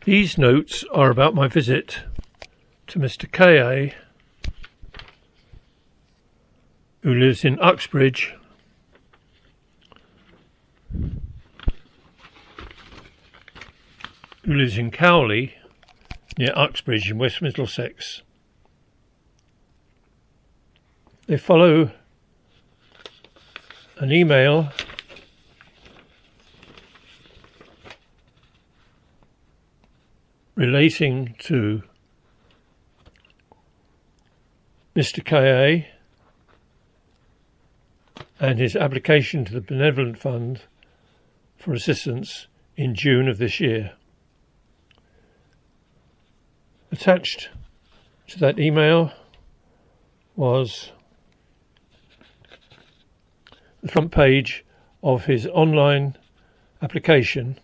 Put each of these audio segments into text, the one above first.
These notes are about my visit to Mr. K.A., who lives in Uxbridge, who lives in Cowley, near Uxbridge in West Middlesex. They follow an email relating to Mr. K.A. and his application to the Benevolent Fund for assistance in June of this year. Attached to that email was the front page of his online application,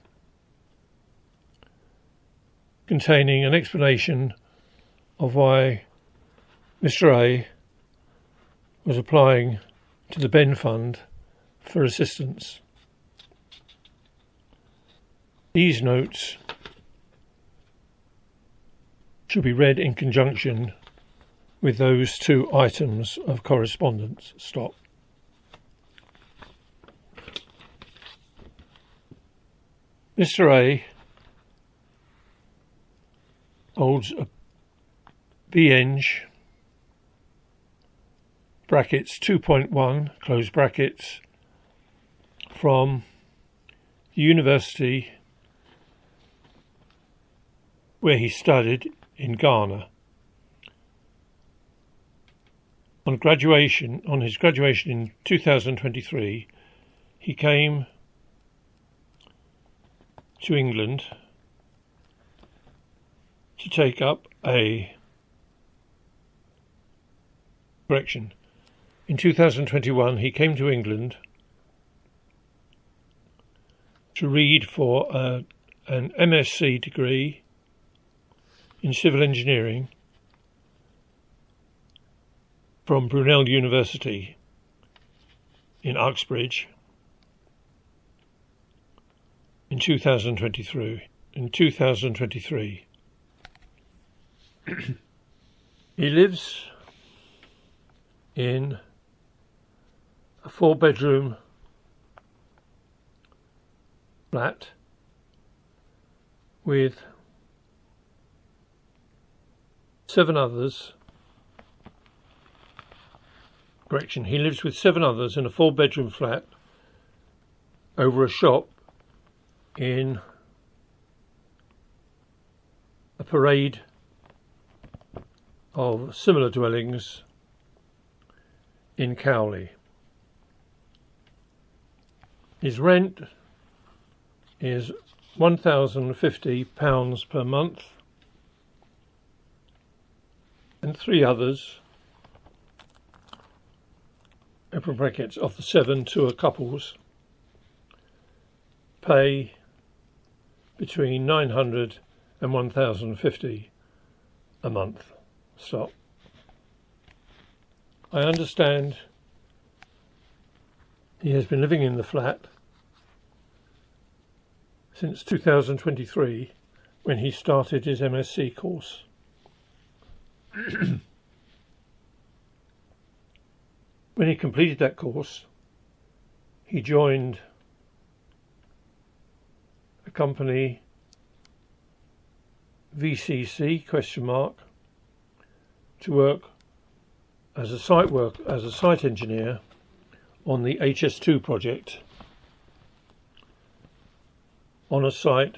containing an explanation of why Mr. A was applying to the Ben Fund for assistance. These notes should be read in conjunction with those two items of correspondence. Stop. Mr. A holds a BEng brackets 2.1 close brackets from the university where he studied in Ghana. On his graduation in 2023, he came to England to take up a correction. In 2021, he came to England to read for an MSc degree in civil engineering from Brunel University in Uxbridge in 2023. He lives in a 4-bedroom flat with 7 others. He lives with 7 others in a 4-bedroom flat over a shop in a parade of similar dwellings in Cowley. His rent is £1,050 per month, and 3 others, open brackets, of the 7 tour couples, pay between £900 and £1,050 a month. Stop. I understand he has been living in the flat since 2023, when he started his MSc course. When he completed that course, he joined a company, VCC ? To work as a site engineer on the HS2 project on a site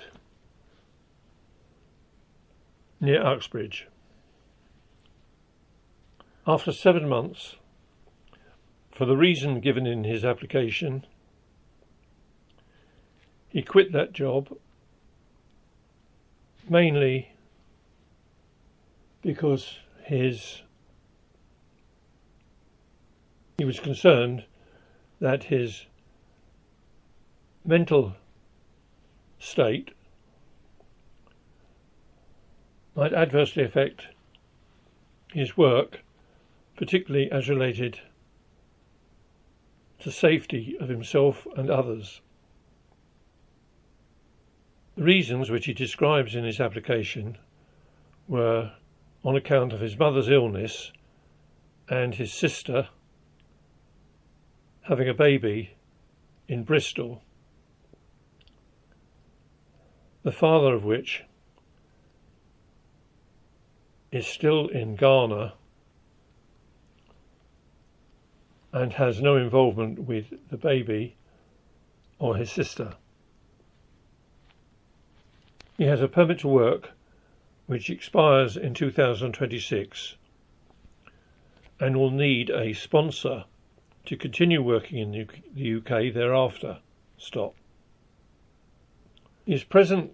near Uxbridge. After 7 months, for the reason given in his application, he quit that job, mainly because he was concerned that his mental state might adversely affect his work, particularly as related to safety of himself and others. The reasons which he describes in his application were on account of his mother's illness and his sister having a baby in Bristol, the father of which is still in Ghana and has no involvement with the baby or his sister. He has a permit to work which expires in 2026 and will need a sponsor to continue working in the UK thereafter. Stop. He is presently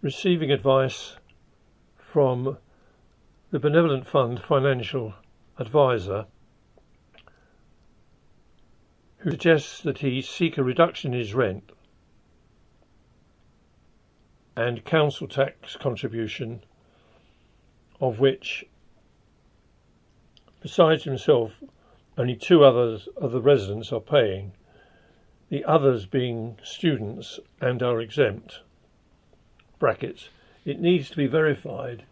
receiving advice from the Benevolent Fund financial advisor, who suggests that he seek a reduction in his rent and council tax contribution, of which, besides himself, only two others of the residents are paying, the others being students and are exempt. Brackets. It needs to be verified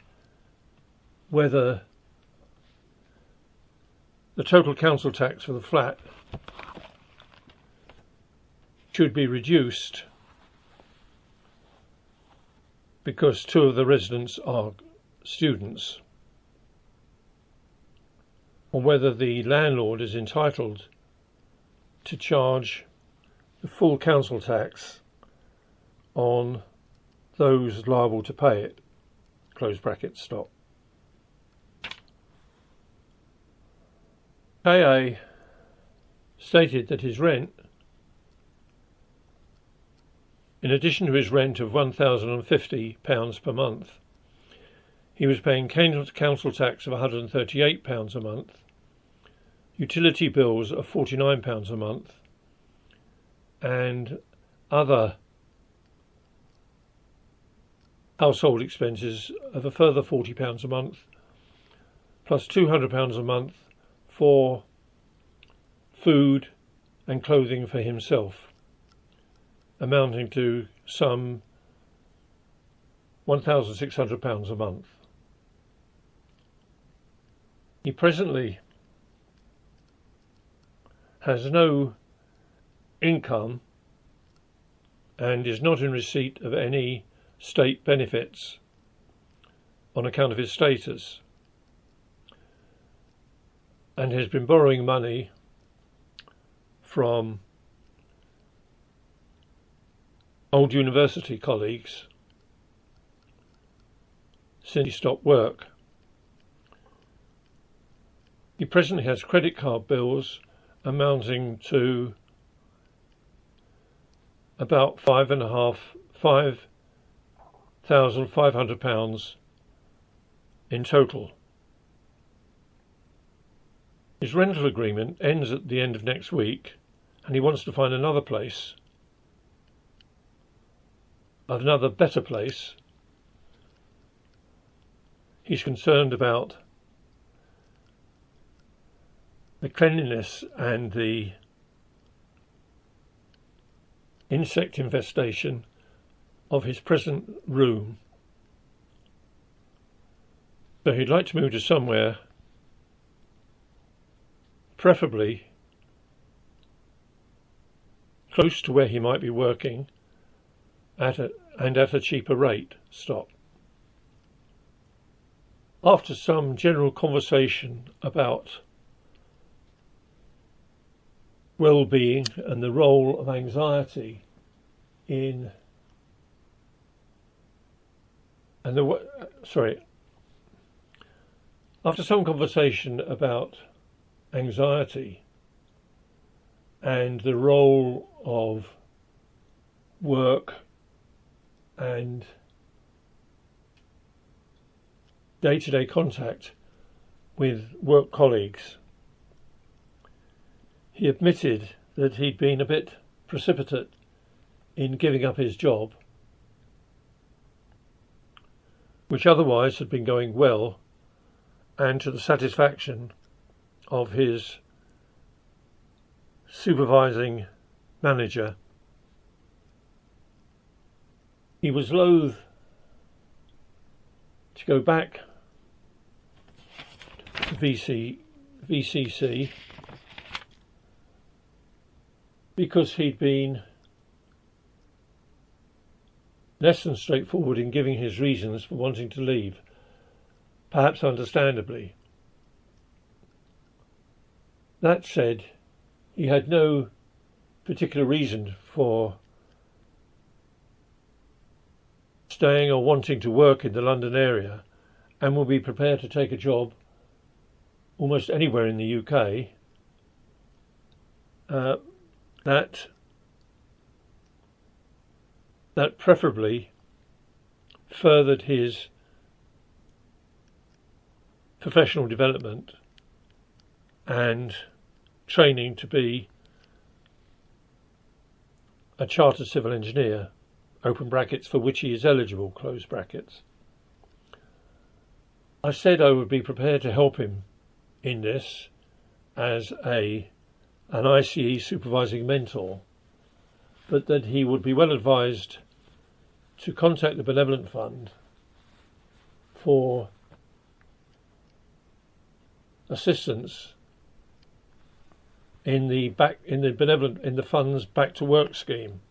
whether the total council tax for the flat should be reduced because two of the residents are students, or whether the landlord is entitled to charge the full council tax on those liable to pay it. Close bracket, stop. KA stated that his rent, in addition to his rent of £1,050 per month, he was paying council tax of £138 a month, utility bills of £49 a month, and other household expenses of a further £40 a month, plus £200 a month for food and clothing for himself, amounting to some £1,600 a month. He presently has no income and is not in receipt of any state benefits on account of his status, and has been borrowing money from old university colleagues since he stopped work. He presently has credit card bills amounting to about £5,500 in total. His rental agreement ends at the end of next week, and he wants to find another place, another better place. He's concerned about the cleanliness and the insect infestation of his present room. So he'd like to move to somewhere, preferably close to where he might be working at a cheaper rate. Stop. After some general conversation about well-being and the role of anxiety after some conversation about anxiety and the role of work and day-to-day contact with work colleagues, he admitted that he'd been a bit precipitate in giving up his job, which otherwise had been going well and to the satisfaction of his supervising manager, he was loath to go back to VCC because he'd been less than straightforward in giving his reasons for wanting to leave, perhaps understandably. That said, he had no particular reason for staying or wanting to work in the London area, and will be prepared to take a job almost anywhere in the UK that preferably furthered his professional development and training to be a chartered civil engineer, open brackets, for which he is eligible, close brackets. I said I would be prepared to help him in this as an ICE supervising mentor, but that he would be well advised to contact the Benevolent Fund for assistance in the fund's back to work scheme,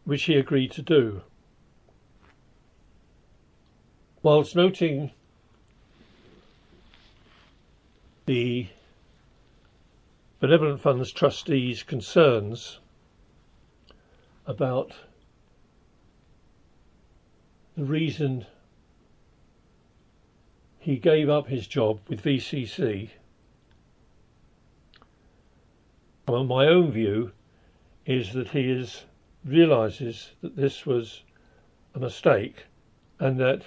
which he agreed to do, whilst noting the Benevolent Fund's trustees' concerns about the reason he gave up his job with VCC. Well, my own view is that he realises that this was a mistake and that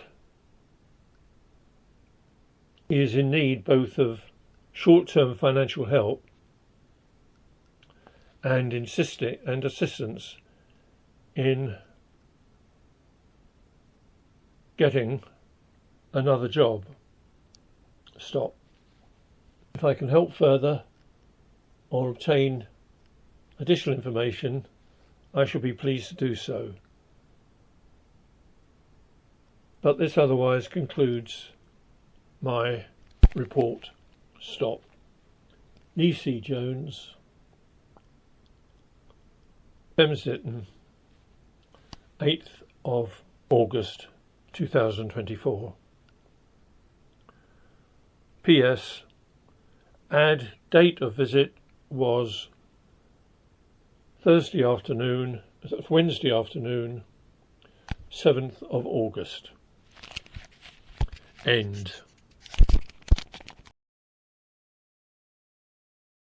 he is in need both of short-term financial help and assistance in getting another job. Stop. If I can help further or obtain additional information, I shall be pleased to do so. But this otherwise concludes my report. Stop. Nisi Jones, Thames Ditton, 8th of August 2024. P.S. Add date of visit was Wednesday afternoon, 7th of August. End.